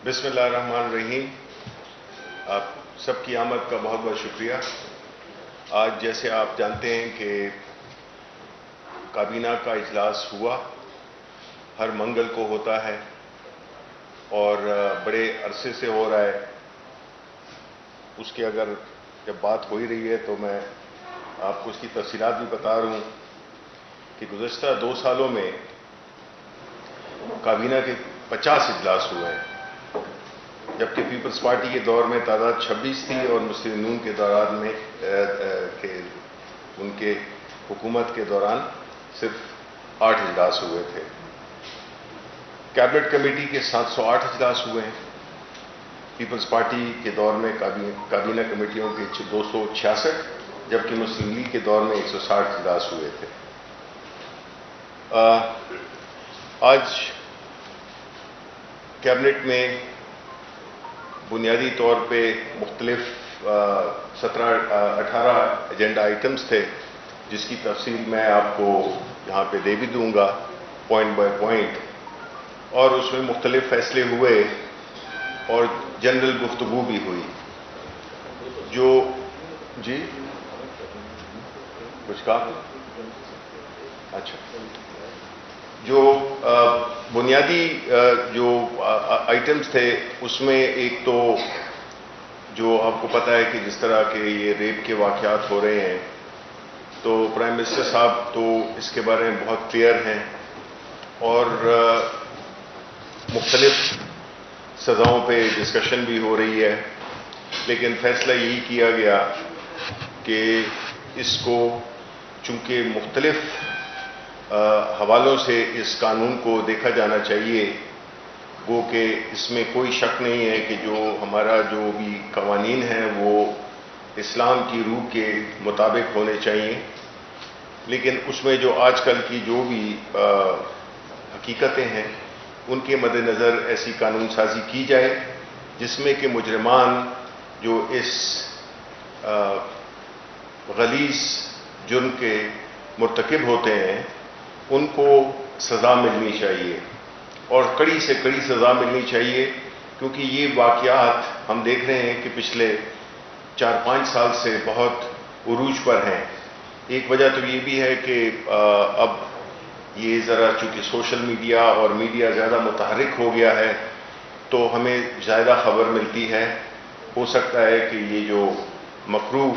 بسم اللہ الرحمن الرحیم. آپ سب کی آمد کا بہت بہت شکریہ. آج جیسے آپ جانتے ہیں کہ کابینہ کا اجلاس ہوا، ہر منگل کو ہوتا ہے اور بڑے عرصے سے ہو رہا ہے. اس کی اگر جب بات ہو ہی رہی ہے تو میں آپ کو اس کی تفصیلات بھی بتا رہا ہوں کہ گزشتہ 2 سالوں میں کابینہ کے 50 اجلاس ہوئے ہیں، جبکہ پیپلز پارٹی کے دور میں تعداد 26 تھی اور مسلم نون کے دوران میں ان کے حکومت کے دوران صرف 8 اجلاس ہوئے تھے. کیبنٹ کمیٹی کے 708 اجلاس ہوئے ہیں. پیپلز پارٹی کے دور میں کابینہ کمیٹیوں کے 266، جبکہ مسلم لیگ کے دور میں 160 اجلاس ہوئے تھے. آج کیبنٹ میں بنیادی طور پہ مختلف 18 ایجنڈا آئٹمز تھے، جس کی تفصیل میں آپ کو یہاں پہ دے بھی دوں گا پوائنٹ بائی پوائنٹ. اور اس میں مختلف فیصلے ہوئے اور جنرل گفتگو بھی ہوئی. جو جی کچھ کہا؟ اچھا، جو بنیادی جو آئٹمز تھے اس میں ایک تو جو آپ کو پتہ ہے کہ جس طرح کے یہ ریپ کے واقعات ہو رہے ہیں، تو پرائم منسٹر صاحب تو اس کے بارے میں بہت کلیئر ہیں اور مختلف سزاؤں پہ ڈسکشن بھی ہو رہی ہے. لیکن فیصلہ یہی کیا گیا کہ اس کو چونکہ مختلف حوالوں سے اس قانون کو دیکھا جانا چاہیے، وہ کہ اس میں کوئی شک نہیں ہے کہ جو ہمارا جو بھی قوانین ہیں وہ اسلام کی روح کے مطابق ہونے چاہیے. لیکن اس میں جو آج کل کی جو بھی حقیقتیں ہیں ان کے مد نظر ایسی قانون سازی کی جائے جس میں کہ مجرمان جو اس غلیظ جرم کے مرتکب ہوتے ہیں ان کو سزا ملنی چاہیے اور کڑی سے کڑی سزا ملنی چاہیے. کیونکہ یہ واقعات ہم دیکھ رہے ہیں کہ پچھلے 4-5 سال سے بہت عروج پر ہیں. ایک وجہ تو یہ بھی ہے کہ اب یہ ذرا چونکہ سوشل میڈیا اور میڈیا زیادہ متحرک ہو گیا ہے تو ہمیں زیادہ خبر ملتی ہے. ہو سکتا ہے کہ یہ جو مکروہ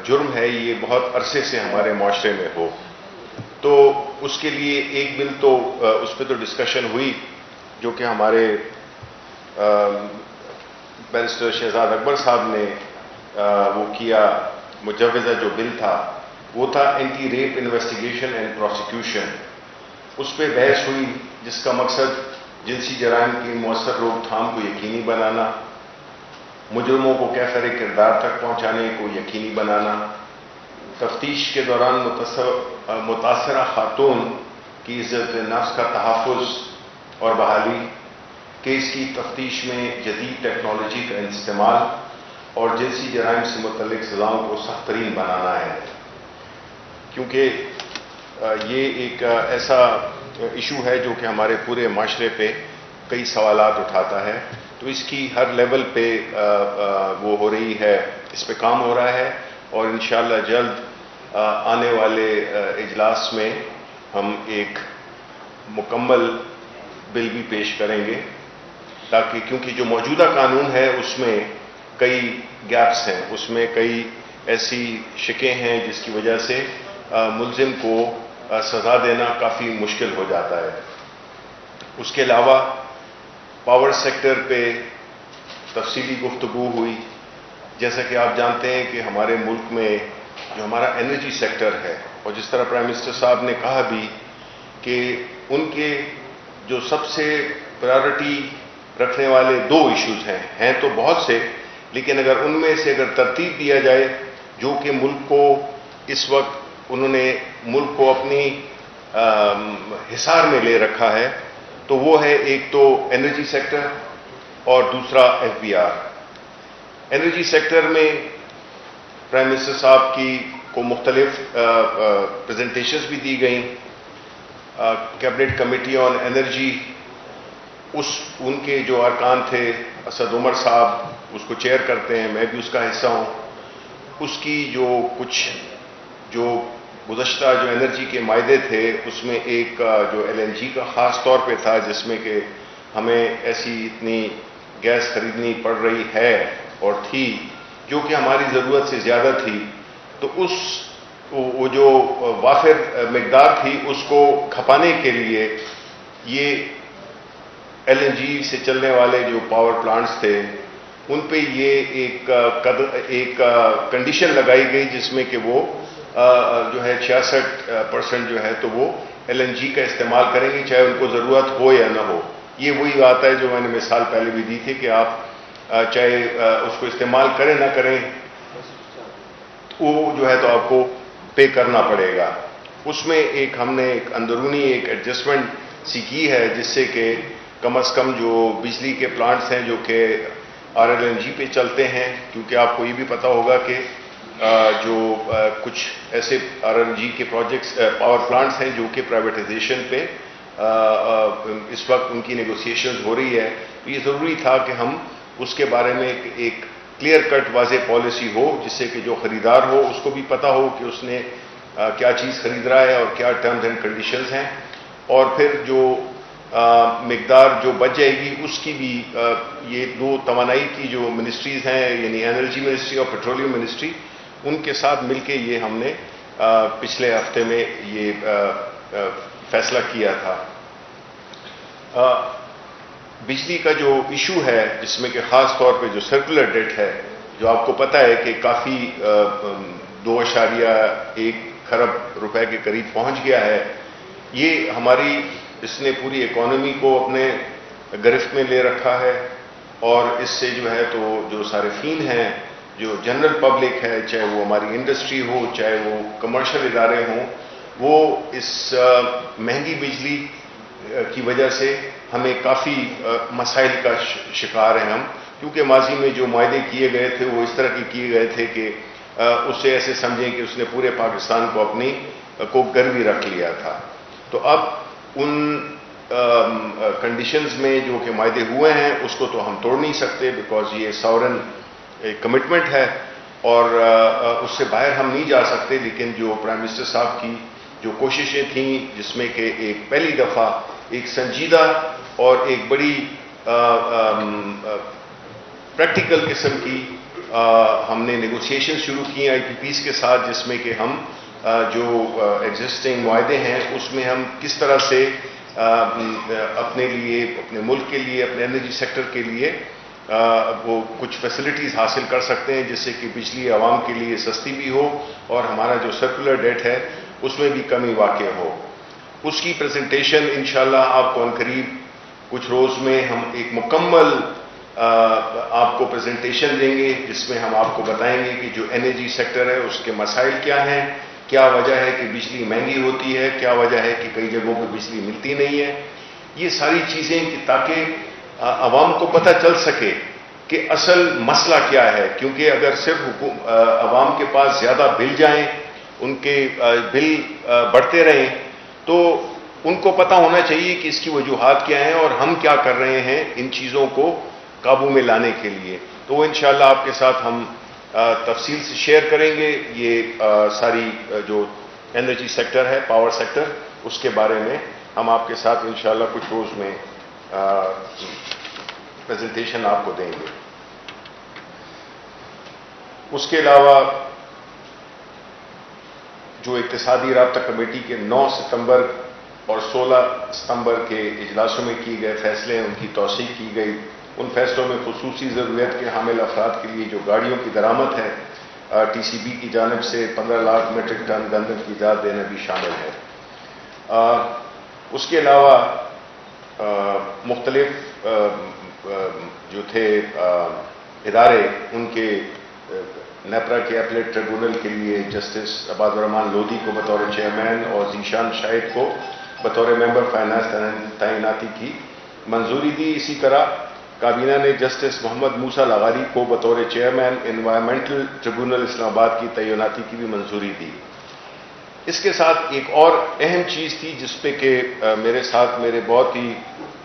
جرم ہے یہ بہت عرصے سے ہمارے معاشرے میں ہو. تو اس کے لیے ایک بل تو اس پہ تو ڈسکشن ہوئی جو کہ ہمارے بیرسٹر شہزاد اکبر صاحب نے وہ کیا. مجوزہ جو بل تھا وہ تھا anti rape investigation and prosecution. اس پہ بحث ہوئی جس کا مقصد جنسی جرائم کی مؤثر روک تھام کو یقینی بنانا، مجرموں کو کیفر کردار تک پہنچانے کو یقینی بنانا، تفتیش کے دوران متاثرہ خاتون کی عزت نفس کا تحفظ اور بحالی، کیس کی تفتیش میں جدید ٹیکنالوجی کا استعمال اور جنسی جرائم سے متعلق سزاؤں کو سخت ترین بنانا ہے. کیونکہ یہ ایک ایسا ایشو ہے جو کہ ہمارے پورے معاشرے پہ کئی سوالات اٹھاتا ہے. تو اس کی ہر لیول پہ وہ ہو رہی ہے، اس پہ کام ہو رہا ہے اور انشاءاللہ جلد آنے والے اجلاس میں ہم ایک مکمل بل بھی پیش کریں گے، تاکہ کیونکہ جو موجودہ قانون ہے اس میں کئی گیپس ہیں، اس میں کئی ایسی شکیں ہیں جس کی وجہ سے ملزم کو سزا دینا کافی مشکل ہو جاتا ہے. اس کے علاوہ پاور سیکٹر پہ تفصیلی گفتگو ہوئی. جیسا کہ آپ جانتے ہیں کہ ہمارے ملک میں جو ہمارا انرجی سیکٹر ہے، اور جس طرح پرائم منسٹر صاحب نے کہا بھی کہ ان کے جو سب سے پرائیورٹی رکھنے والے 2 ایشوز ہیں تو بہت سے، لیکن اگر ان میں سے اگر ترتیب دیا جائے جو کہ ملک کو اس وقت انہوں نے ملک کو اپنی حصار میں لے رکھا ہے تو وہ ہے ایک تو انرجی سیکٹر اور دوسرا FBR. انرجی سیکٹر میں پرائم منسٹر صاحب کو مختلف پریزنٹیشنز بھی دی گئیں. کیبنٹ کمیٹی آن انرجی ان کے جو ارکان تھے، اسد عمر صاحب اس کو چیئر کرتے ہیں، میں بھی اس کا حصہ ہوں. اس کی جو گزشتہ جو انرجی کے معاہدے تھے، اس میں ایک جو LNG کا خاص طور پہ تھا، جس میں کہ ہمیں ایسی اتنی گیس خریدنی پڑ رہی ہے اور تھی جو کہ ہماری ضرورت سے زیادہ تھی. تو وہ جو وافر مقدار تھی اس کو کھپانے کے لیے یہ LNG سے چلنے والے جو پاور پلانٹس تھے ان پہ یہ ایک کنڈیشن لگائی گئی، جس میں کہ وہ جو ہے 66% جو ہے تو وہ LNG کا استعمال کریں گے، چاہے ان کو ضرورت ہو یا نہ ہو. یہ وہی بات ہے جو میں نے مثال پہلے بھی دی تھی کہ آپ چاہے اس کو استعمال کریں نہ کریں، وہ جو ہے تو آپ کو پے کرنا پڑے گا. اس میں ہم نے ایک اندرونی ایک ایڈجسٹمنٹ سی کی ہے، جس سے کہ کم از کم جو بجلی کے پلانٹس ہیں جو کہ RLNG پہ چلتے ہیں، کیونکہ آپ کو یہ بھی پتہ ہوگا کہ جو کچھ ایسے RLNG کے پروجیکٹس پاور پلانٹس ہیں جو کہ پرائیویٹائزیشن پہ اس وقت ان کی نیگوسیشنز ہو رہی ہے. تو یہ ضروری تھا کہ ہم اس کے بارے میں ایک کلیئر کٹ واضح پالیسی ہو، جس سے کہ جو خریدار ہو اس کو بھی پتہ ہو کہ اس نے کیا چیز خرید رہا ہے اور کیا ٹرمز اینڈ کنڈیشنز ہیں. اور پھر جو مقدار جو بچ جائے گی اس کی بھی یہ دو توانائی کی جو منسٹریز ہیں، یعنی انرجی منسٹری اور پیٹرولیم منسٹری، ان کے ساتھ مل کے یہ ہم نے پچھلے ہفتے میں یہ فیصلہ کیا تھا. بجلی کا جو ایشو ہے، جس میں کہ خاص طور پہ جو سرکولر ڈیٹ ہے، جو آپ کو پتہ ہے کہ کافی 2.1 کھرب روپے کے قریب پہنچ گیا ہے. یہ اس نے پوری اکانومی کو اپنے گرفت میں لے رکھا ہے، اور اس سے جو ہے تو جو صارفین ہیں، جو جنرل پبلک ہے، چاہے وہ ہماری انڈسٹری ہو، چاہے وہ کمرشل ادارے ہوں، وہ اس مہنگی بجلی کی وجہ سے ہمیں کافی مسائل کا شکار ہیں ہم، کیونکہ ماضی میں جو معاہدے کیے گئے تھے وہ اس طرح کے کیے گئے تھے کہ اسے ایسے سمجھیں کہ اس نے پورے پاکستان کو گروی رکھ لیا تھا. تو اب ان کنڈیشنز میں جو کہ معاہدے ہوئے ہیں اس کو تو ہم توڑ نہیں سکتے، بیکاز یہ ساورن کمٹمنٹ ہے اور اس سے باہر ہم نہیں جا سکتے. لیکن جو پرائم منسٹر صاحب کی جو کوششیں تھیں، جس میں کہ ایک پہلی دفعہ ایک سنجیدہ اور ایک بڑی پریکٹیکل قسم کی ہم نے نیگوسیشن شروع کی IPPs کے ساتھ، جس میں کہ ہم جو ایگزسٹنگ معاہدے ہیں اس میں ہم کس طرح سے اپنے لیے، اپنے ملک کے لیے، اپنے انرجی سیکٹر کے لیے وہ کچھ فیسلٹیز حاصل کر سکتے ہیں، جس سے کہ بجلی عوام کے لیے سستی بھی ہو اور ہمارا جو سرکولر ڈیٹ ہے اس میں بھی کمی واقع ہو. اس کی پریزنٹیشن انشاءاللہ آپ کو عنقریب کچھ روز میں ہم ایک مکمل آپ کو پریزنٹیشن دیں گے، جس میں ہم آپ کو بتائیں گے کہ جو انرجی سیکٹر ہے اس کے مسائل کیا ہیں، کیا وجہ ہے کہ بجلی مہنگی ہوتی ہے، کیا وجہ ہے کہ کئی جگہوں پہ بجلی ملتی نہیں ہے. یہ ساری چیزیں کہ تاکہ عوام کو پتہ چل سکے کہ اصل مسئلہ کیا ہے. کیونکہ اگر صرف عوام کے پاس زیادہ بل جائیں، ان کے بل بڑھتے رہیں، تو ان کو پتہ ہونا چاہیے کہ اس کی وجوہات کیا ہیں اور ہم کیا کر رہے ہیں ان چیزوں کو قابو میں لانے کے لیے. تو وہ انشاءاللہ آپ کے ساتھ ہم تفصیل سے شیئر کریں گے. یہ ساری جو انرجی سیکٹر ہے، پاور سیکٹر، اس کے بارے میں ہم آپ کے ساتھ انشاءاللہ کچھ روز میں پریزنٹیشن آپ کو دیں گے. اس کے علاوہ جو اقتصادی رابطہ کمیٹی کے 9 ستمبر اور 16 ستمبر کے اجلاسوں میں کیے گئے فیصلے ہیں، ان کی توثیق کی گئی. ان فیصلوں میں خصوصی ضرورت کے حامل افراد کے لیے جو گاڑیوں کی درآمد ہے، TCB کی جانب سے 15 لاکھ میٹرک ٹن گندم کی داد دینا بھی شامل ہے. اس کے علاوہ مختلف جو تھے ادارے، ان کے نیپرا کے اپلیٹ ٹریبونل کے لیے جسٹس عباد الرحمان لودھی کو بطور چیئرمین اور ذیشان شاہد کو بطور ممبر فائنانس تعیناتی کی منظوری دی. اسی طرح کابینہ نے جسٹس محمد موسیٰ لغاری کو بطور چیئرمین انوائرمنٹل ٹریبونل اسلام آباد کی تعیناتی کی بھی منظوری دی. اس کے ساتھ ایک اور اہم چیز تھی جس پہ کہ میرے ساتھ میرے بہت ہی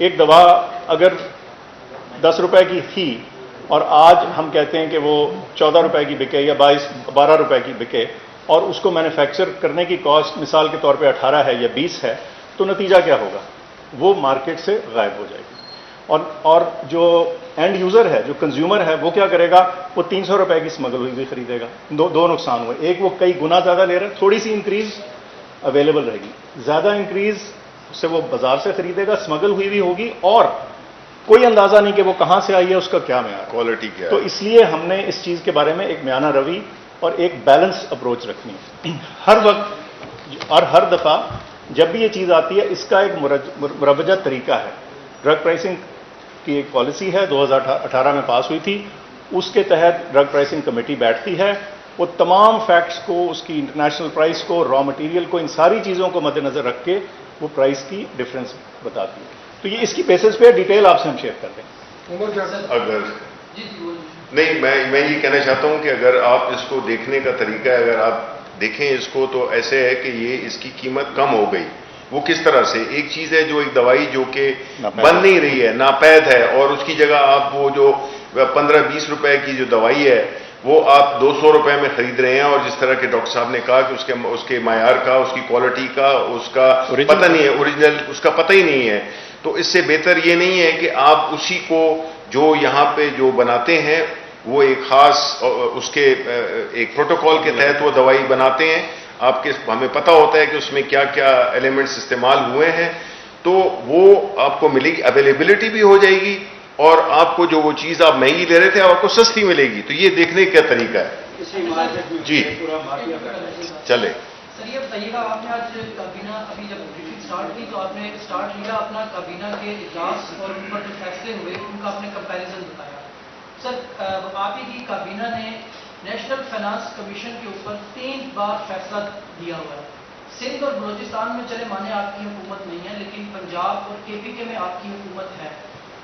ایک دوا اگر 10 روپے کی تھی اور آج ہم کہتے ہیں کہ وہ 14 روپے کی بکے یا 12 روپے کی بکے اور اس کو مینوفیکچر کرنے کی کاسٹ مثال کے طور پہ 18 ہے یا 20 ہے، تو نتیجہ کیا ہوگا؟ وہ مارکیٹ سے غائب ہو جائے گی، اور جو اینڈ یوزر ہے، جو کنزیومر ہے، وہ کیا کرے گا؟ وہ 300 روپے کی اسمگل ہوئی ہوئی خریدے گا۔ دو نقصان ہوئے، ایک وہ کئی گنا زیادہ لے رہا ہے، تھوڑی سی انکریز اویلیبل رہے گی، زیادہ انکریز سے وہ بازار سے خریدے گا، اسمگل ہوئی بھی ہوگی، اور کوئی اندازہ نہیں کہ وہ کہاں سے آئی ہے، اس کا کیا معیار ہے، کوالٹی کیا ہے۔ تو اس لیے ہم نے اس چیز کے بارے میں ایک میانہ روی اور ایک بیلنس اپروچ رکھنی ہے ہر وقت اور ہر دفعہ جب بھی یہ چیز آتی ہے۔ اس کا ایک مروجہ طریقہ ہے۔ ڈرگ پرائسنگ کی ایک پالیسی ہے، 2018 میں پاس ہوئی تھی، اس کے تحت ڈرگ پرائسنگ کمیٹی بیٹھتی ہے، وہ تمام فیکٹس کو، اس کی انٹرنیشنل پرائس کو، را مٹیریل کو، ان ساری چیزوں کو مد نظر رکھ کے وہ پرائس کی ڈفرینس بتاتی ہے۔ تو یہ اس کی بیسس پہ ڈیٹیل آپ سے ہم شیئر کر دیں۔ اگر نہیں، میں یہ کہنا چاہتا ہوں کہ اگر آپ اس کو دیکھنے کا طریقہ ہے، اگر آپ دیکھیں اس کو تو ایسے ہے کہ یہ اس کی قیمت کم ہو گئی۔ وہ کس طرح سے؟ ایک چیز ہے جو ایک دوائی جو کہ بن نہیں رہی ہے، ناپید ہے، اور اس کی جگہ آپ وہ جو 15-20 روپے کی جو دوائی ہے وہ آپ 200 روپے میں خرید رہے ہیں، اور جس طرح کے ڈاکٹر صاحب نے کہا کہ اس کے معیار کا، اس کی کوالٹی کا، اس کا پتہ نہیں ہے، اوریجنل اس کا پتہ ہی نہیں ہے۔ تو اس سے بہتر یہ نہیں ہے کہ آپ اسی کو جو یہاں پہ جو بناتے ہیں وہ ایک خاص اس کے ایک پروٹوکول کے تحت وہ دوائی بناتے ہیں، ہمیں پتہ ہوتا ہے کہ اس میں کیا کیا ایلیمنٹس استعمال ہوئے ہیں، تو وہ آپ کو ملے گی، اویلیبلٹی بھی ہو جائے گی، اور آپ کو جو وہ چیز آپ مہنگی لے رہے تھے آپ کو سستی ملے گی۔ تو یہ دیکھنے کا طریقہ ہے۔ جی چلے سر، یہ بتائیے گا، آپ نے آج کابینہ ابھی جب بریفنگ اسٹارٹ کی تو آپ نے اسٹارٹ کیا اپنا کابینہ کے اجلاس اور ان پر جو فیصلے ہوئے ان کا آپ نے کمپیریزن بتایا۔ سر، آپ ہی کی کابینہ نے نیشنل فائنانس کمیشن کے اوپر 3 بار فیصلہ دیا ہوا ہے۔ سندھ اور بلوچستان میں چلے مانے آپ کی حکومت نہیں ہے، لیکن پنجاب اور KPK میں آپ کی حکومت ہے۔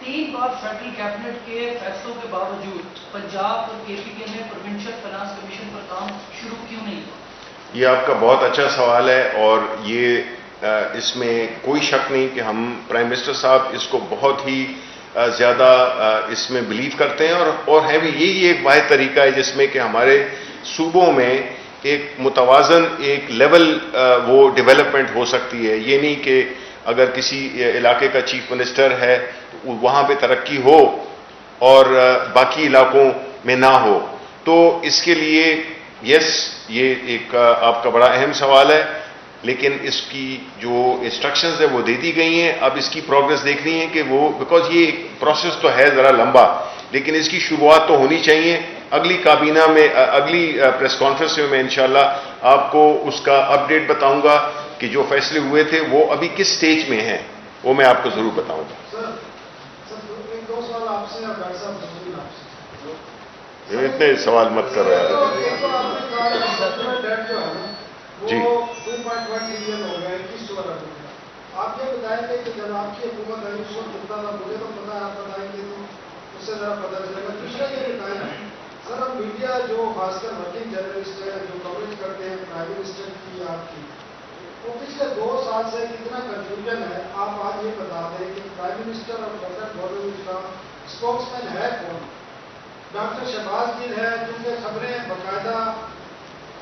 3 بار فیڈرل کیبنٹ کے فیصلوں کے باوجود پنجاب اور KPK میں پروونشل فائنانس کمیشن پر کام شروع کیوں نہیں ہوا؟ یہ آپ کا بہت اچھا سوال ہے، اور یہ اس میں کوئی شک نہیں کہ ہم پرائم منسٹر صاحب اس کو بہت ہی زیادہ اس میں بلیو کرتے ہیں، اور ہے بھی یہی ایک واحد طریقہ ہے جس میں کہ ہمارے صوبوں میں ایک متوازن ایک لیول وہ ڈیولپمنٹ ہو سکتی ہے۔ یہ نہیں کہ اگر کسی علاقے کا چیف منسٹر ہے تو وہاں پہ ترقی ہو اور باقی علاقوں میں نہ ہو۔ تو اس کے لیے یس، یہ ایک آپ کا بڑا اہم سوال ہے، لیکن اس کی جو انسٹرکشنز ہیں وہ دے دی گئی ہیں۔ اب اس کی پروگرس دیکھنی ہے کہ وہ، بیکاز یہ پروسیس تو ہے ذرا لمبا، لیکن اس کی شروعات تو ہونی چاہیے۔ اگلی کابینہ میں، اگلی پریس کانفرنس میں میں انشاءاللہ آپ کو اس کا اپ ڈیٹ بتاؤں گا کہ جو فیصلے ہوئے تھے وہ ابھی کس سٹیج میں ہیں، وہ میں آپ کو ضرور بتاؤں گا۔ اتنے سوال مت کر رہے ہیں جی۔ آپ یہ بتائیں گے کہ جب آپ کی حکومت ہے اس وقت کتنا تھا، مجھے تو پتا ہے، آپ بتائیں گے تو اس سے ذرا پتہ چلے گا۔ دوسرا یہ بتائیں سر، اب میڈیا جو خاص کر ورکنگ جرنلسٹ ہے جو کوریج کرتے ہیں پرائم منسٹر کی، آپ کی، وہ پچھلے 2 سال سے کتنا کنفیوژن ہے۔ آپ آج یہ بتا دیں کہ پرائم منسٹر اور پریزیڈنٹ گورنمنٹ کا اسپوکس مین ہے کون؟ ڈاکٹر شہباز گل ہے، کیونکہ خبریں باقاعدہ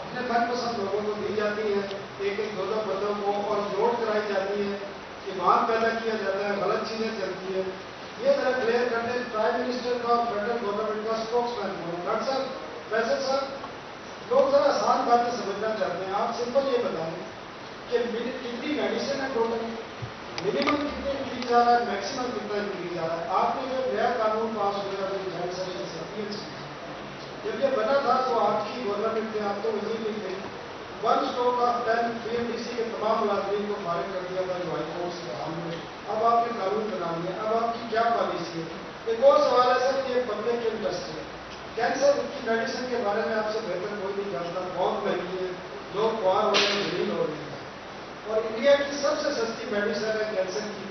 اپنے من پسند لوگوں کو دی جاتی ہیں، 1-2 بندوں کو، اور نوٹ کرائی جاتی ہے، ایمان پیدا کیا جاتا ہے، غلط چیزیں چلتی ہیں۔ یہ ذرا کلیئر کرنے پرائم منسٹر کا، فیڈرل گورنمنٹ کا اسپوکس مین کون ہے؟ ڈاکٹر صاحب، ویسے صاحب لوگ ذرا آسان باتیں سمجھنا چاہتے ہیں، آپ سمپل یہ بتائیں کہ کتنی میڈیسن ہے ٹوٹل، منیمم کتنے انکریز آ رہا ہے، میکسیمم کتنا انکریز آ رہا ہے؟ آپ نے جو نیا قانون پاس ہو گیا جوائنٹ سیشن سے، جب یہ بنا تھا تو آپ کی گورنمنٹ نے، آپ تو وزیر نہیں تھے، 1/10 PMDC کے تمام ملازمین کو فارغ کر دیا تھا جو ہائی کورٹ سے حامی ہے۔ اب آپ نے قانون بنا لیا، اب آپ کی کیا پالیسی ہے؟ ایک اور سوال ہے سر، یہ پبلک انٹرسٹ ہے، کینسر کی میڈیسن کے بارے میں آپ سے بہتر کوئی نہیں جانتا، بہت مہنگی ہے، لوگ خوار ہو رہے ہیں، ذلیل ہو رہے ہیں، اور انڈیا کی سب سے سستی میڈیسن ہے کینسر کی،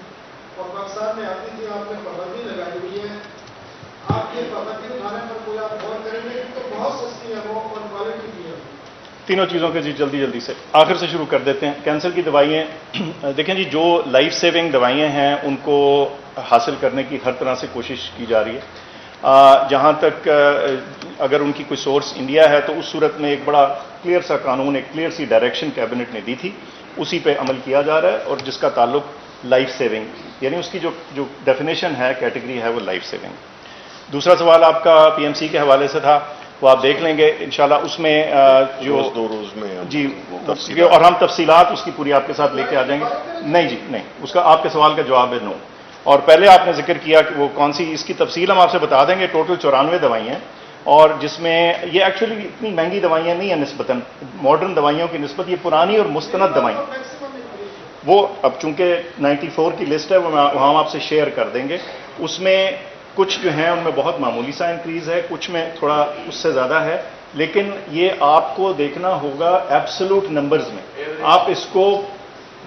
اور پاکستان میں آتی تھی، آپ نے پابندی لگائی ہوئی ہے۔ آپ یہ پابندی اٹھانے پر کوئی آپ غور کریں گے کیونکہ بہت سستی ہے وہ، اور کوالٹی بھی ہے۔ تینوں چیزوں کے جی جلدی سے آخر سے شروع کر دیتے ہیں۔ کینسر کی دوائیں دیکھیں جی، جو لائف سیونگ دوائیں ہیں ان کو حاصل کرنے کی ہر طرح سے کوشش کی جا رہی ہے. جہاں تک اگر ان کی کوئی سورس انڈیا ہے تو اس صورت میں ایک بڑا کلیئر سا قانون، ایک کلیئر سی ڈائریکشن کیبنٹ نے دی تھی، اسی پہ عمل کیا جا رہا ہے، اور جس کا تعلق لائف سیونگ، یعنی اس کی جو ڈیفینیشن ہے، کیٹیگری ہے، وہ لائف سیونگ. دوسرا سوال آپ کا پی ایم سی کے حوالے سے تھا، وہ آپ دیکھ لیں گے انشاءاللہ. اس میں جو دو روز میں جی، اور ہم تفصیلات اس کی پوری آپ کے ساتھ لے کے آ جائیں گے. نہیں جی نہیں، اس کا آپ کے سوال کا جواب ہے نو. اور پہلے آپ نے ذکر کیا کہ وہ کون سی، اس کی تفصیل ہم آپ سے بتا دیں گے. ٹوٹل 94 دوائیں ہیں، اور جس میں یہ ایکچولی اتنی مہنگی دوائیاں نہیں ہیں نسبتاً ماڈرن دوائیوں کی نسبت، یہ پرانی اور مستند دوائیں. وہ اب چونکہ 94 کی لسٹ ہے، وہ ہم آپ سے شیئر کر دیں گے. اس میں کچھ جو ہیں ان میں بہت معمولی سا انکریز ہے، کچھ میں تھوڑا اس سے زیادہ ہے، لیکن یہ آپ کو دیکھنا ہوگا ایبسولوٹ نمبرز میں. آپ اس کو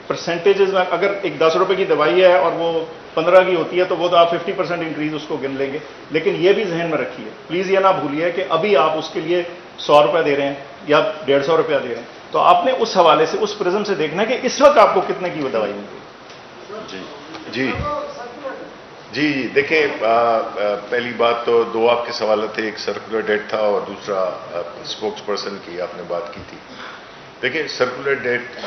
پرسنٹیجز میں، اگر ایک 10 روپے کی دوائی ہے اور وہ 15 کی ہوتی ہے تو وہ تو آپ 50% انکریز اس کو گن لیں گے. لیکن یہ بھی ذہن میں رکھیے، پلیز یہ نہ بھولیے کہ ابھی آپ اس کے لیے 100 روپے دے رہے ہیں یا 150 روپیہ دے رہے ہیں، تو آپ نے اس حوالے سے اس پرزم سے دیکھنا ہے کہ اس وقت آپ کو کتنے کی وہ دوائی مل گئی. جی جی دیکھیں، پہلی بات تو دو آپ کے سوالات تھے، ایک سرکولر ڈیٹ تھا اور دوسرا اسپوکس پرسن کی آپ نے بات کی تھی. دیکھیں، سرکولر ڈیٹ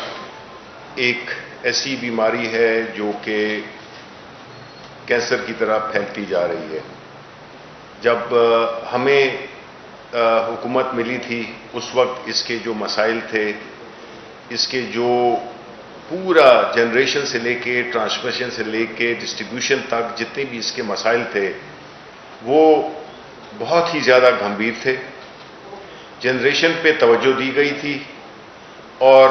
ایک ایسی بیماری ہے جو کہ کینسر کی طرح پھیلتی جا رہی ہے. جب ہمیں حکومت ملی تھی اس وقت اس کے جو مسائل تھے، اس کے جو پورا جنریشن سے لے کے ٹرانسمیشن سے لے کے ڈسٹریبیوشن تک جتنے بھی اس کے مسائل تھے وہ بہت ہی زیادہ گمبھیر تھے. جنریشن پہ توجہ دی گئی تھی اور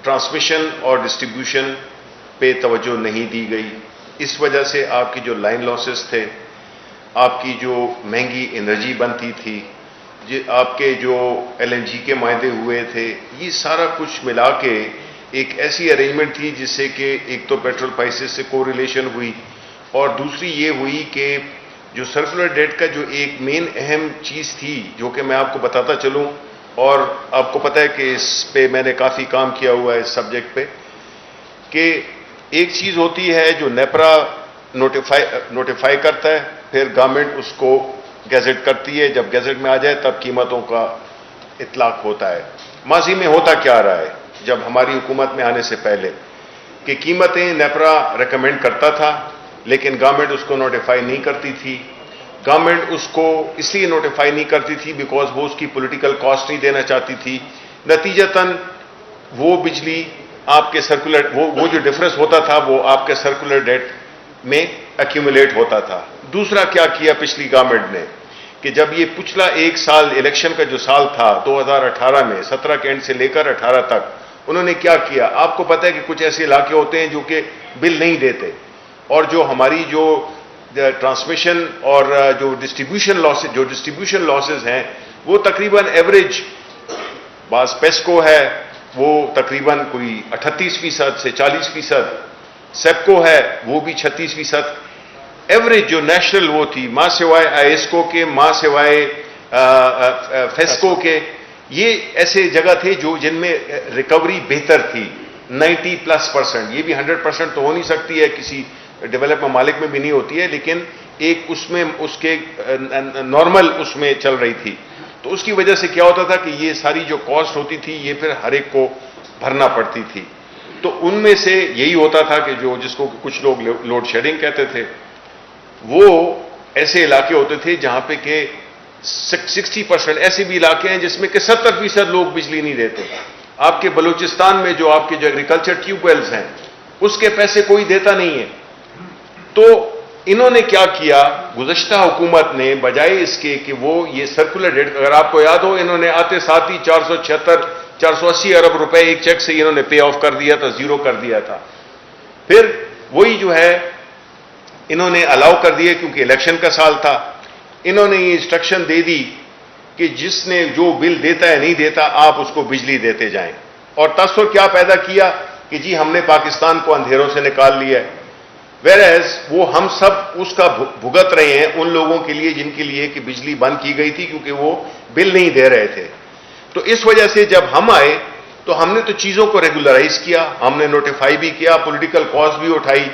ٹرانسمیشن اور ڈسٹریبیوشن پہ توجہ نہیں دی گئی. اس وجہ سے آپ کی جو لائن لاسز تھے، آپ کی جو مہنگی انرجی بنتی تھی، آپ کے جو LNG کے معاہدے ہوئے تھے، یہ سارا کچھ ملا کے ایک ایسی ارینجمنٹ تھی جس سے کہ ایک تو پیٹرول پرائسز سے کو ریلیشن ہوئی، اور دوسری یہ ہوئی کہ جو سرکولر ڈیٹ کا جو ایک مین اہم چیز تھی جو کہ میں آپ کو بتاتا چلوں، اور آپ کو پتہ ہے کہ اس پہ میں نے کافی کام کیا ہوا ہے اس سبجیکٹ پہ، کہ ایک چیز ہوتی ہے جو نیپرا نوٹیفائی کرتا ہے، پھر گورنمنٹ اس کو گیزٹ کرتی ہے، جب گیزٹ میں آ جائے تب قیمتوں کا اطلاق ہوتا ہے. ماضی میں ہوتا کیا رہا ہے جب ہماری حکومت میں آنے سے پہلے، کہ قیمتیں نیپرا ریکمینڈ کرتا تھا لیکن گورنمنٹ اس کو نوٹیفائی نہیں کرتی تھی. گورنمنٹ اس کو اس لیے نوٹیفائی نہیں کرتی تھی بیکاز وہ اس کی پولیٹیکل کاسٹ نہیں دینا چاہتی تھی. نتیجتاً وہ بجلی آپ کے سرکولر وہ جو ڈفرنس ہوتا تھا وہ آپ کے سرکولر ڈیٹ میں ایکیومولیٹ ہوتا تھا. دوسرا کیا کیا پچھلی گورنمنٹ نے کہ جب یہ پچھلا ایک سال الیکشن کا جو سال تھا 2018 میں، 17 کے اینڈ سے لے کر 18 تک، انہوں نے کیا کیا؟ آپ کو پتہ ہے کہ کچھ ایسے علاقے ہوتے ہیں جو کہ بل نہیں دیتے، اور جو ہماری جو ٹرانسمیشن اور جو ڈسٹریبیوشن لاسز ہیں وہ تقریباً ایوریج، بعض پیسکو ہے وہ تقریباً کوئی 38% سے 40%، سیپکو ہے وہ بھی 36%. ایوریج جو نیشنل وہ تھی، ماں سوائے آئیسکو کے، ماں سوائے فیسکو کے، یہ ایسے جگہ تھے جن میں ریکوری بہتر تھی 90+%. یہ بھی 100% تو ہو نہیں سکتی ہے، کسی ڈیولپ ممالک میں بھی نہیں ہوتی ہے، لیکن ایک اس میں اس کے نارمل اس میں چل رہی تھی. تو اس کی وجہ سے کیا ہوتا تھا کہ یہ ساری جو کاسٹ ہوتی تھی یہ پھر ہر ایک کو بھرنا پڑتی تھی. تو ان میں سے یہی ہوتا تھا کہ جس کو کچھ لوگ لوڈ شیڈنگ کہتے تھے، وہ ایسے علاقے ہوتے تھے جہاں پہ کہ 60%، ایسے بھی علاقے ہیں جس میں کہ 70% لوگ بجلی نہیں دیتے. آپ کے بلوچستان میں جو آپ کے جو ایگریکلچر ٹیوب ویلز ہیں اس کے پیسے کوئی دیتا نہیں ہے. تو انہوں نے کیا کیا، گزشتہ حکومت نے بجائے اس کے کہ وہ یہ سرکولر ڈیٹ، اگر آپ کو یاد ہو، انہوں نے آتے ساتھ ہی 480 ارب روپے ایک چیک سے انہوں نے پے آف کر دیا تھا، زیرو کر دیا تھا. پھر وہی جو ہے انہوں نے الاؤ کر دیے کیونکہ الیکشن کا سال تھا. انہوں نے یہ انسٹرکشن دے دی کہ جس نے جو بل دیتا ہے نہیں دیتا آپ اس کو بجلی دیتے جائیں. اور تصور کیا پیدا کیا کہ جی ہم نے پاکستان کو اندھیروں سے نکال لیا ہے، ویرز وہ ہم سب اس کا بھگت رہے ہیں ان لوگوں کے لیے جن کے لیے کہ بجلی بند کی گئی تھی کیونکہ وہ بل نہیں دے رہے تھے. تو اس وجہ سے جب ہم آئے تو ہم نے تو چیزوں کو ریگولرائز کیا، ہم نے نوٹیفائی بھی کیا، پولیٹیکل کاسٹ بھی اٹھائی.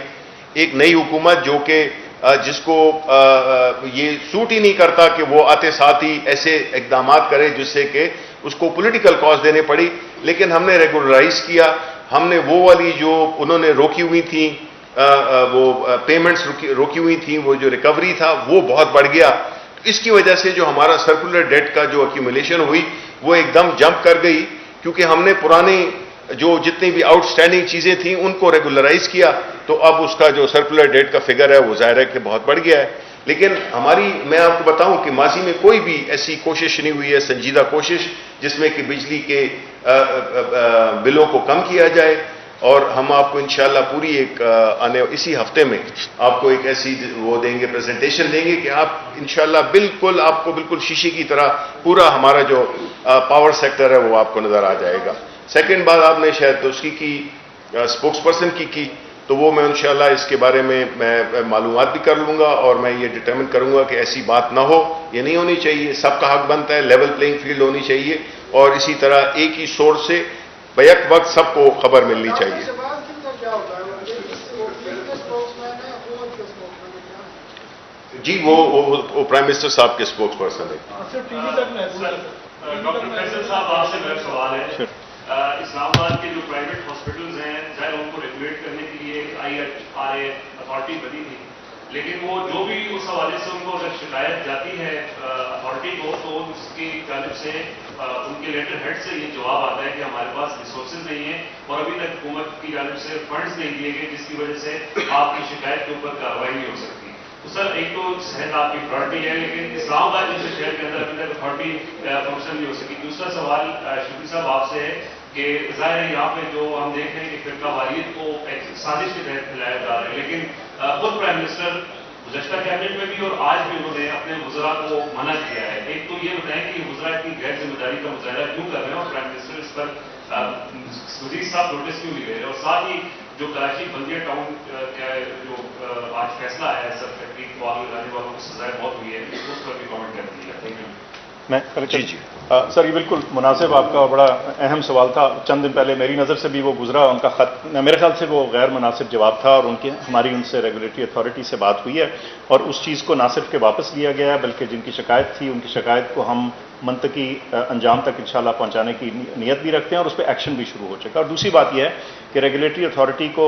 ایک نئی حکومت جو کہ جس کو یہ سوٹ ہی نہیں کرتا کہ وہ آتے ساتھ ہی ایسے اقدامات کرے جس سے کہ اس کو پولیٹیکل کاز دینے پڑی، لیکن ہم نے ریگولرائز کیا، ہم نے وہ والی جو انہوں نے روکی ہوئی تھیں وہ پیمنٹس روکی ہوئی تھیں، وہ جو ریکوری تھا وہ بہت بڑھ گیا. اس کی وجہ سے جو ہمارا سرکولر ڈیٹ کا جو ایکیومولیشن ہوئی وہ ایک دم جمپ کر گئی، کیونکہ ہم نے پرانے جو جتنی بھی آؤٹ اسٹینڈنگ چیزیں تھیں ان کو ریگولرائز کیا، تو اب اس کا جو سرکولر ڈیٹ کا فگر ہے وہ ظاہر ہے کہ بہت بڑھ گیا ہے. لیکن میں آپ کو بتاؤں کہ ماضی میں کوئی بھی ایسی کوشش نہیں ہوئی ہے، سنجیدہ کوشش، جس میں کہ بجلی کے بلوں کو کم کیا جائے. اور ہم آپ کو انشاءاللہ پوری ایک اسی ہفتے میں آپ کو ایک ایسی وہ دیں گے، پریزنٹیشن دیں گے کہ آپ انشاءاللہ بالکل آپ کو بالکل شیشے کی طرح پورا ہمارا جو پاور سیکٹر ہے وہ آپ کو نظر آ جائے گا. سیکنڈ بات آپ نے شاید اس کی اسپوکس پرسن کی، تو وہ میں انشاءاللہ اس کے بارے میں معلومات بھی کر لوں گا، اور میں یہ ڈٹرمن کروں گا کہ ایسی بات نہ ہو، یہ نہیں ہونی چاہیے. سب کا حق بنتا ہے، لیول پلینگ فیلڈ ہونی چاہیے، اور اسی طرح ایک ہی سورس سے بیک وقت سب کو خبر ملنی چاہیے. جی وہ پرائم منسٹر صاحب کے اسپوکس پرسن ہے. ڈاکٹر فیصل صاحب، آپ سے میرا سوال ہے، اسلام آباد کے جو پرائیویٹ ہاسپٹلز ہیں، ظاہر ان کو ریگولیٹ کرنے کے لیے IRA اتھارٹی بنی تھی، لیکن وہ جو بھی اس حوالے سے ان کو اگر شکایت جاتی ہے اتھارٹی کو، تو اس کی جانب سے ان کے لیٹر ہیڈ سے یہ جواب آتا ہے کہ ہمارے پاس ریسورسز نہیں ہیں اور ابھی تک حکومت کی جانب سے فنڈز نہیں دیے گئے، جس کی وجہ سے آپ کی شکایت کے اوپر کارروائی نہیں ہو سکتی. تو سر، ایک تو صحت آپ کی پرائرٹی ہے، لیکن اسلام آباد جیسے شہر کے اندر ابھی تک اتھارٹی فنکشن نہیں ہو سکی. دوسرا سوال شفیع صاحب آپ سے ہے کہ ظاہر ہے یہاں پہ جو ہم دیکھ رہے ہیں کہ فرقہ واریت کو ایک سازش کے تحت پھیلایا جا رہا ہے، لیکن خود پرائم منسٹر گزشتہ کیبنٹ میں بھی اور آج بھی انہوں نے اپنے وزراء کو منع کیا ہے. ایک تو یہ بتائیں کہ وزراء اتنی غیر ذمہ داری کا مظاہرہ کیوں کر رہے ہیں اور پرائم منسٹر اس پر وزیر صاحب نوٹس کیوں نہیں لے رہے، اور ساتھ ہی جو کراچی بلدیہ ٹاؤن کا جو آج فیصلہ آیا ہے سر فیکٹری کو آگ لگانے والوں کو سزائے موت ہوئی ہے، اس پر بھی کامنٹ کر دیجیے. Thank you. میں جی سر، یہ بالکل مناسب آپ کا بڑا اہم سوال تھا. چند دن پہلے میری نظر سے بھی وہ گزرا، ان کا خط میرے خیال سے وہ غیر مناسب جواب تھا، اور ہماری ان سے ریگولیٹری اتھارٹی سے بات ہوئی ہے، اور اس چیز کو نہ صرف کہ واپس لیا گیا ہے بلکہ جن کی شکایت تھی ان کی شکایت کو ہم منطقی انجام تک انشاءاللہ پہنچانے کی نیت بھی رکھتے ہیں، اور اس پہ ایکشن بھی شروع ہو چکا. اور دوسری بات یہ ہے کہ ریگولیٹری اتھارٹی کو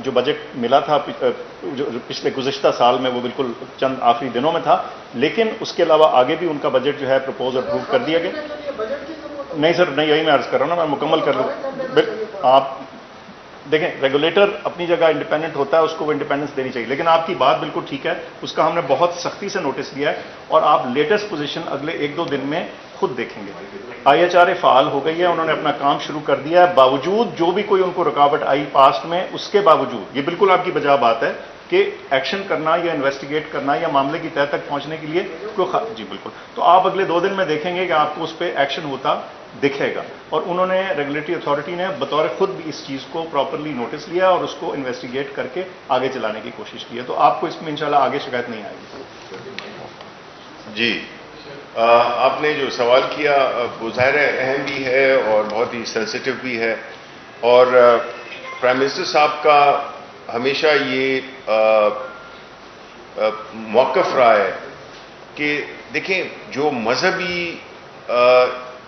جو بجٹ ملا تھا جو پچھلے گزشتہ سال میں، وہ بالکل چند آخری دنوں میں تھا، لیکن اس کے علاوہ آگے بھی ان کا بجٹ جو ہے پرپوز اپروو کر دیا گیا. نہیں سر، نہیں، یہی میں عرض کر رہا ہوں نا، میں مکمل کر لوں. آپ دیکھیں، ریگولیٹر اپنی جگہ انڈیپینڈنٹ ہوتا ہے، اس کو وہ انڈیپینڈنس دینی چاہیے، لیکن آپ کی بات بالکل ٹھیک ہے، اس کا ہم نے بہت سختی سے نوٹس لیا ہے، اور آپ لیٹسٹ پوزیشن اگلے 1-2 دن میں خود دیکھیں گے. IHRA فعال ہو گئی ہے، انہوں نے اپنا کام شروع کر دیا ہے، باوجود جو بھی کوئی ان کو رکاوٹ آئی پاسٹ میں، اس کے باوجود یہ بالکل آپ کی بجا بات ہے کہ ایکشن کرنا یا انویسٹیگیٹ کرنا یا معاملے کی تہہ تک پہنچنے کے لیے جی بالکل. تو آپ اگلے 2 دن میں دیکھیں گے کہ آپ کو اس پہ ایکشن ہوتا دکھے گا، اور انہوں نے ریگولیٹری اتھارٹی نے بطور خود بھی اس چیز کو پراپرلی نوٹس لیا اور اس کو انویسٹیگیٹ کر کے آگے چلانے کی کوشش کی ہے. تو آپ کو اس میں انشاءاللہ آگے شکایت نہیں آئے گی. جی آپ نے جو سوال کیا وہ ظاہر اہم بھی ہے اور بہت ہی سینسٹیو بھی ہے، اور پرائم منسٹر صاحب کا ہمیشہ یہ موقف رہا ہے کہ دیکھیں، جو مذہبی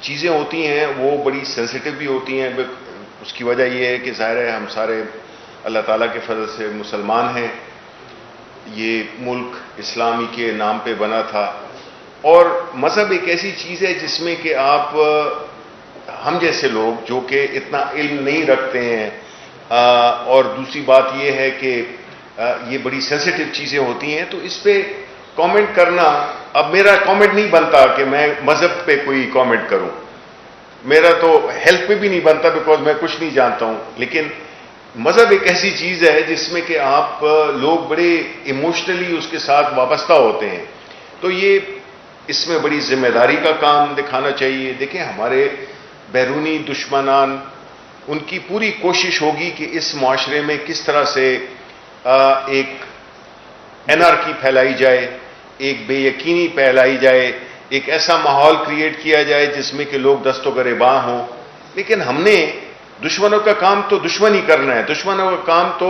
چیزیں ہوتی ہیں وہ بڑی سینسٹیو بھی ہوتی ہیں. اس کی وجہ یہ ہے کہ ظاہر ہے ہم سارے اللہ تعالیٰ کے فضل سے مسلمان ہیں، یہ ملک اسلامی کے نام پہ بنا تھا، اور مذہب ایک ایسی چیز ہے جس میں کہ آپ ہم جیسے لوگ جو کہ اتنا علم نہیں رکھتے ہیں، اور دوسری بات یہ ہے کہ یہ بڑی سینسٹیو چیزیں ہوتی ہیں، تو اس پہ کامنٹ کرنا، اب میرا کامنٹ نہیں بنتا کہ میں مذہب پہ کوئی کامنٹ کروں، میرا تو ہیلتھ پہ بھی نہیں بنتا بیکاز میں کچھ نہیں جانتا ہوں. لیکن مذہب ایک ایسی چیز ہے جس میں کہ آپ لوگ بڑے ایموشنلی اس کے ساتھ وابستہ ہوتے ہیں، تو یہ اس میں بڑی ذمہ داری کا کام دکھانا چاہیے. دیکھیں، ہمارے بیرونی دشمنان، ان کی پوری کوشش ہوگی کہ اس معاشرے میں کس طرح سے ایک انارکی پھیلائی جائے، ایک بے یقینی پھیلائی جائے، ایک ایسا ماحول کریٹ کیا جائے جس میں کہ لوگ دست و گریباں ہوں. لیکن ہم نے دشمنوں کا کام تو دشمن ہی کرنا ہے، دشمنوں کا کام تو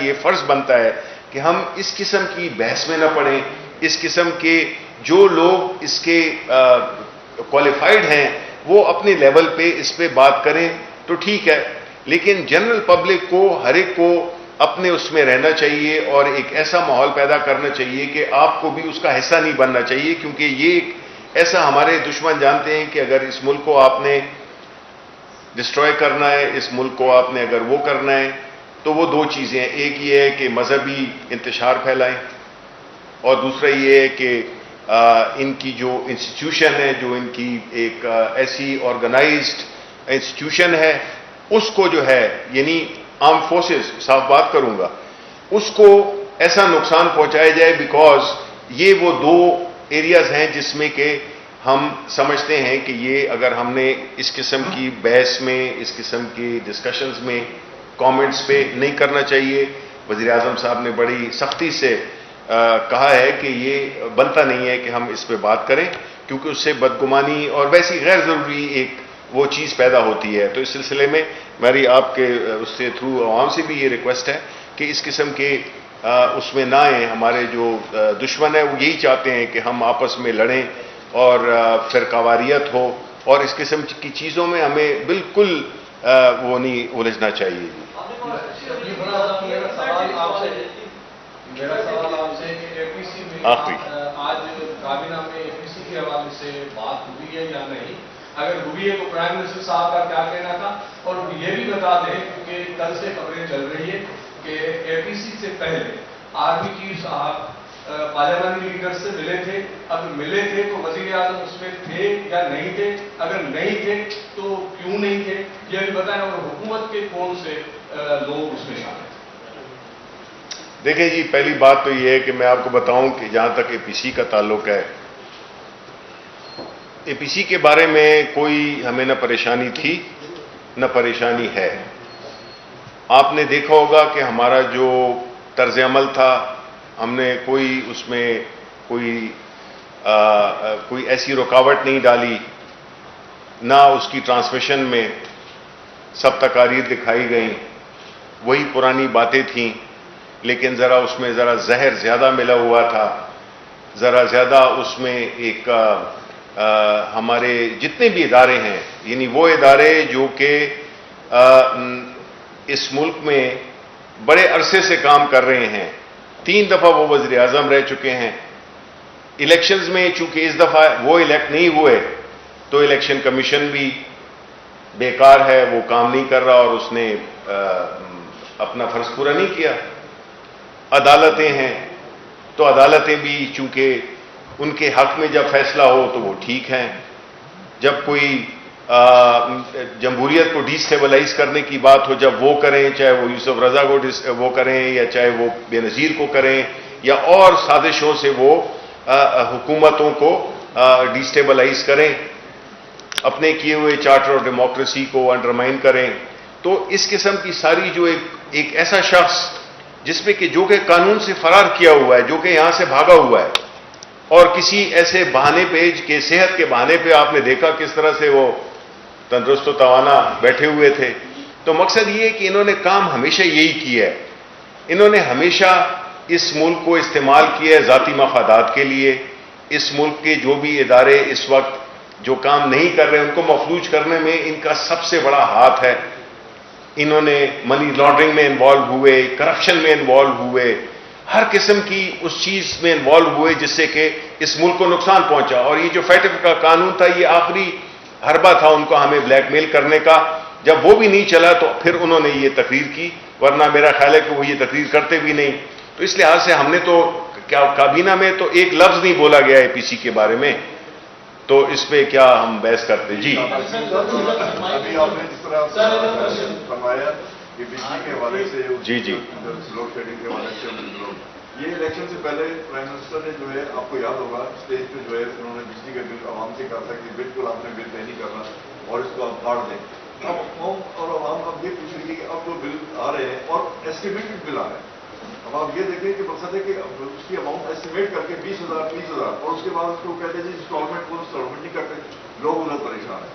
یہ فرض بنتا ہے کہ ہم اس قسم کی بحث میں نہ پڑیں. اس قسم کے جو لوگ اس کے کوالیفائڈ ہیں وہ اپنے لیول پہ اس پہ بات کریں تو ٹھیک ہے, لیکن جنرل پبلک کو, ہر ایک کو اپنے اس میں رہنا چاہیے اور ایک ایسا ماحول پیدا کرنا چاہیے کہ آپ کو بھی اس کا حصہ نہیں بننا چاہیے, کیونکہ یہ ایک ایسا ہمارے دشمن جانتے ہیں کہ اگر اس ملک کو آپ نے ڈسٹروائے کرنا ہے, اس ملک کو آپ نے اگر وہ کرنا ہے تو وہ دو چیزیں ہیں. ایک یہ ہے کہ مذہبی انتشار پھیلائیں, اور دوسرا یہ ہے کہ ان کی جو انسٹیٹیوشن ہے, جو ان کی ایک ایسی آرگنائزڈ انسٹیٹیوشن ہے, اس کو جو ہے یعنی آرم فورسز, صاف بات کروں گا, اس کو ایسا نقصان پہنچایا جائے, بیکاز یہ وہ دو ایریاز ہیں جس میں کہ ہم سمجھتے ہیں کہ یہ اگر ہم نے اس قسم کی بحث میں, اس قسم کی ڈسکشنز میں کامنٹس پہ نہیں کرنا چاہیے. وزیر اعظم صاحب نے بڑی سختی سے کہا ہے کہ یہ بنتا نہیں ہے کہ ہم اس پہ بات کریں, کیونکہ اس سے بدگمانی اور ویسی غیر ضروری ایک وہ چیز پیدا ہوتی ہے. تو اس سلسلے میں میری آپ کے اس سے تھرو عوام سے بھی یہ ریکویسٹ ہے کہ اس قسم کے اس میں نہ آئیں. ہمارے جو دشمن ہے وہ یہی چاہتے ہیں کہ ہم آپس میں لڑیں اور فرقواریت ہو, اور اس قسم کی چیزوں میں ہمیں بالکل وہ نہیں الجھنا چاہیے. میرا سوال آپ سے کہ اے پی سی میں آج کابینہ میں اے پی سی کے حوالے سے بات ہوئی ہے یا نہیں, اگر ہوئی ہے تو پرائم منسٹر صاحب کا کیا کہنا تھا, اور یہ بھی بتا دیں کیونکہ کل سے خبریں چل رہی ہے کہ اے پی سی سے پہلے آرمی چیف صاحب پارلیمانی لیڈر سے ملے تھے, اگر ملے تھے تو وزیر اعظم اس میں تھے یا نہیں تھے, اگر نہیں تھے تو کیوں نہیں تھے, یہ بھی بتائیں, اور حکومت کے کون سے لوگ اس میں شامل ہیں. دیکھیں جی, پہلی بات تو یہ ہے کہ میں آپ کو بتاؤں کہ جہاں تک اے پی سی کا تعلق ہے, اے پی سی کے بارے میں کوئی ہمیں نہ پریشانی تھی نہ پریشانی ہے. آپ نے دیکھا ہوگا کہ ہمارا جو طرز عمل تھا, ہم نے کوئی اس میں کوئی ایسی رکاوٹ نہیں ڈالی, نہ اس کی ٹرانسمیشن میں سب تقاریر دکھائی گئیں, وہی پرانی باتیں تھیں, لیکن ذرا اس میں ذرا زہر زیادہ ملا ہوا تھا, ذرا زیادہ اس میں ایک ہمارے جتنے بھی ادارے ہیں, یعنی وہ ادارے جو کہ اس ملک میں بڑے عرصے سے کام کر رہے ہیں, 3 دفعہ وہ وزیر اعظم رہ چکے ہیں. الیکشنز میں چونکہ اس دفعہ وہ الیکٹ نہیں ہوئے تو الیکشن کمیشن بھی بیکار ہے, وہ کام نہیں کر رہا اور اس نے اپنا فرض پورا نہیں کیا. عدالتیں ہیں تو عدالتیں بھی چونکہ ان کے حق میں جب فیصلہ ہو تو وہ ٹھیک ہیں, جب کوئی جمہوریت کو ڈیسٹیبلائز کرنے کی بات ہو جب وہ کریں, چاہے وہ یوسف رضا کو وہ کریں یا چاہے وہ بے نظیر کو کریں یا اور سازشوں سے وہ حکومتوں کو ڈیسٹیبلائز کریں, اپنے کیے ہوئے چارٹر آف ڈیموکریسی کو انڈرمائن کریں. تو اس قسم کی ساری جو ایک ایسا شخص جس پہ کہ جو کہ قانون سے فرار کیا ہوا ہے, جو کہ یہاں سے بھاگا ہوا ہے, اور کسی ایسے بہانے پہ کہ صحت کے بہانے پہ آپ نے دیکھا کس طرح سے وہ تندرست و توانا بیٹھے ہوئے تھے. تو مقصد یہ ہے کہ انہوں نے کام ہمیشہ یہی کیا ہے, انہوں نے ہمیشہ اس ملک کو استعمال کیا ہے ذاتی مفادات کے لیے. اس ملک کے جو بھی ادارے اس وقت جو کام نہیں کر رہے ان کو مفلوج کرنے میں ان کا سب سے بڑا ہاتھ ہے. انہوں نے منی لانڈرنگ میں انوالو ہوئے, کرپشن میں انوالو ہوئے, ہر قسم کی اس چیز میں انوالو ہوئے جس سے کہ اس ملک کو نقصان پہنچا. اور یہ جو فیٹف کا قانون تھا یہ آخری حربہ تھا ان کو ہمیں بلیک میل کرنے کا. جب وہ بھی نہیں چلا تو پھر انہوں نے یہ تقریر کی, ورنہ میرا خیال ہے کہ وہ یہ تقریر کرتے بھی نہیں. تو اس لحاظ سے ہم نے تو کابینہ میں تو ایک لفظ نہیں بولا گیا اے پی سی کے بارے میں, تو اس پہ کیا ہم بحث کرتے. جی ابھی آپ نے جس طرح فرمایا کہ بجلی کے حوالے سے جی لوڈ شیڈنگ کے حوالے سے یہ الیکشن سے پہلے پرائم منسٹر نے جو ہے آپ کو یاد ہوگا اسٹیج پہ جو ہے انہوں نے بجلی کا بل عوام سے کہا تھا کہ بالکل آپ نے بل پے نہیں کرنا اور اس کو آپ پھاڑ دیں. اب قوم اور عوام اب یہ پوچھ رہی ہے کہ اب وہ بل آ رہے ہیں اور ایسٹیمیٹڈ بل آ رہے ہیں. اب آپ یہ دیکھیں کہ مقصد ہے کہ اس کی اماؤنٹ ایسٹیمیٹ کر کے 20,000 30,000 اور اس کے بعد اس کو کہتے ہیں انسٹالمنٹ کو انسٹالمنٹ نہیں کرتے, لوگ ادھر پریشان ہیں.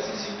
SECP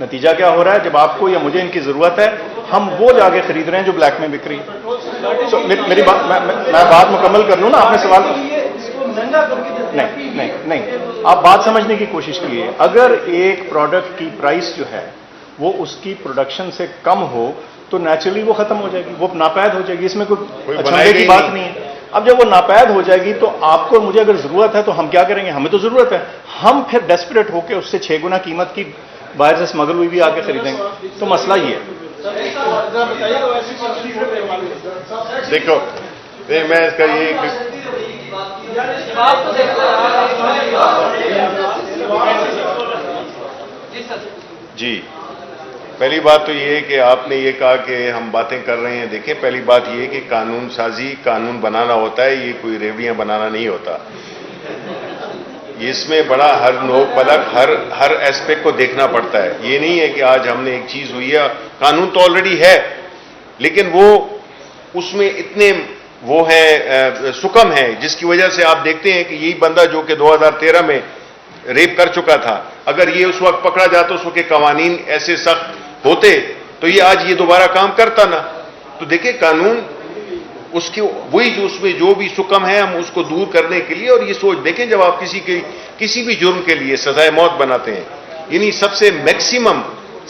نتیجہ کیا ہو رہا ہے؟ جب آپ کو یا مجھے ان کی ضرورت ہے ہم وہ جا کے خرید رہے ہیں جو بلیک میں بک رہی ہے. میری بات میں بات مکمل کر لوں نا. آپ نے سوال نہیں آپ بات سمجھنے کی کوشش کیے. اگر ایک پروڈکٹ کی پرائس جو ہے وہ اس کی پروڈکشن سے کم ہو تو نیچرلی وہ ختم ہو جائے گی, وہ ناپید ہو جائے گی, اس میں کوئی اچھائی کی بات نہیں ہے. اب جب وہ ناپید ہو جائے گی تو آپ کو مجھے اگر ضرورت ہے تو ہم کیا کریں گے؟ ہمیں تو ضرورت ہے, ہم پھر ڈیسپریٹ ہو کے اس سے 6 گنا قیمت کی باہر سے اسمگل ہوئی بھی آ کے خریدیں گے. تو مسئلہ یہ ہے. دیکھو میں اس کا یہ جی پہلی بات تو یہ ہے کہ آپ نے یہ کہا کہ ہم باتیں کر رہے ہیں. دیکھیں پہلی بات یہ ہے کہ قانون سازی, قانون بنانا ہوتا ہے, یہ کوئی ریوڑیاں بنانا نہیں ہوتا. اس میں بڑا ہر نوک پلک ہر ایسپیکٹ کو دیکھنا پڑتا ہے. یہ نہیں ہے کہ آج ہم نے ایک چیز ہوئی ہے, قانون تو آلریڈی ہے لیکن وہ اس میں اتنے وہ ہے سکم ہے جس کی وجہ سے آپ دیکھتے ہیں کہ یہی بندہ جو کہ 2013 میں ریپ کر چکا تھا, اگر یہ اس وقت پکڑا جاتا, اس وقت کے قوانین ایسے سخت ہوتے تو یہ آج یہ دوبارہ کام کرتا نا. تو دیکھیں قانون اس کی وہی جو اس میں جو بھی سکم ہے ہم اس کو دور کرنے کے لیے, اور یہ سوچ دیکھیں جب آپ کسی بھی جرم کے لیے سزائے موت بناتے ہیں, یعنی سب سے میکسیمم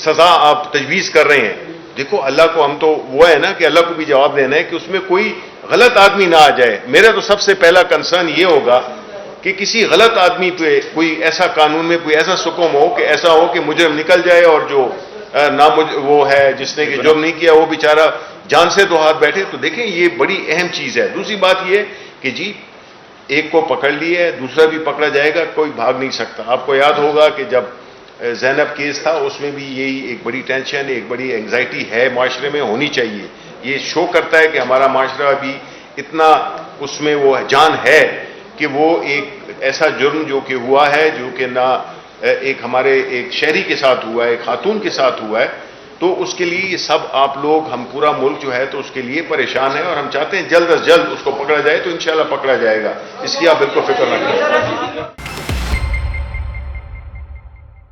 سزا آپ تجویز کر رہے ہیں. دیکھو اللہ کو ہم تو وہ ہے نا کہ اللہ کو بھی جواب دینا ہے کہ اس میں کوئی غلط آدمی نہ آ جائے. میرا تو سب سے پہلا کنسرن یہ ہوگا کہ کسی غلط آدمی پہ کوئی ایسا قانون میں کوئی ایسا سکم ہو کہ ایسا ہو کہ مجرم نکل جائے اور جو وہ ہے جس نے کہ جرم نہیں کیا وہ بیچارہ جان سے دو ہاتھ بیٹھے. تو دیکھیں یہ بڑی اہم چیز ہے. دوسری بات یہ کہ جی ایک کو پکڑ لیا ہے, دوسرا بھی پکڑا جائے گا, کوئی بھاگ نہیں سکتا. آپ کو یاد ہوگا کہ جب زینب کیس تھا اس میں بھی یہی ایک بڑی ٹینشن, ایک بڑی اینگزائٹی ہے معاشرے میں, ہونی چاہیے. یہ شو کرتا ہے کہ ہمارا معاشرہ بھی اتنا اس میں وہ جان ہے کہ وہ ایک ایسا جرم جو کہ ہوا ہے جو کہ نہ ایک ہمارے ایک شہری کے ساتھ ہوا ہے, ایک خاتون کے ساتھ ہوا ہے, تو اس کے لیے یہ سب آپ لوگ ہم پورا ملک جو ہے تو اس کے لیے پریشان ہے, اور ہم چاہتے ہیں جلد از جلد اس کو پکڑا جائے. تو انشاءاللہ پکڑا جائے گا, اس کی آپ بالکل فکر نہ کریں.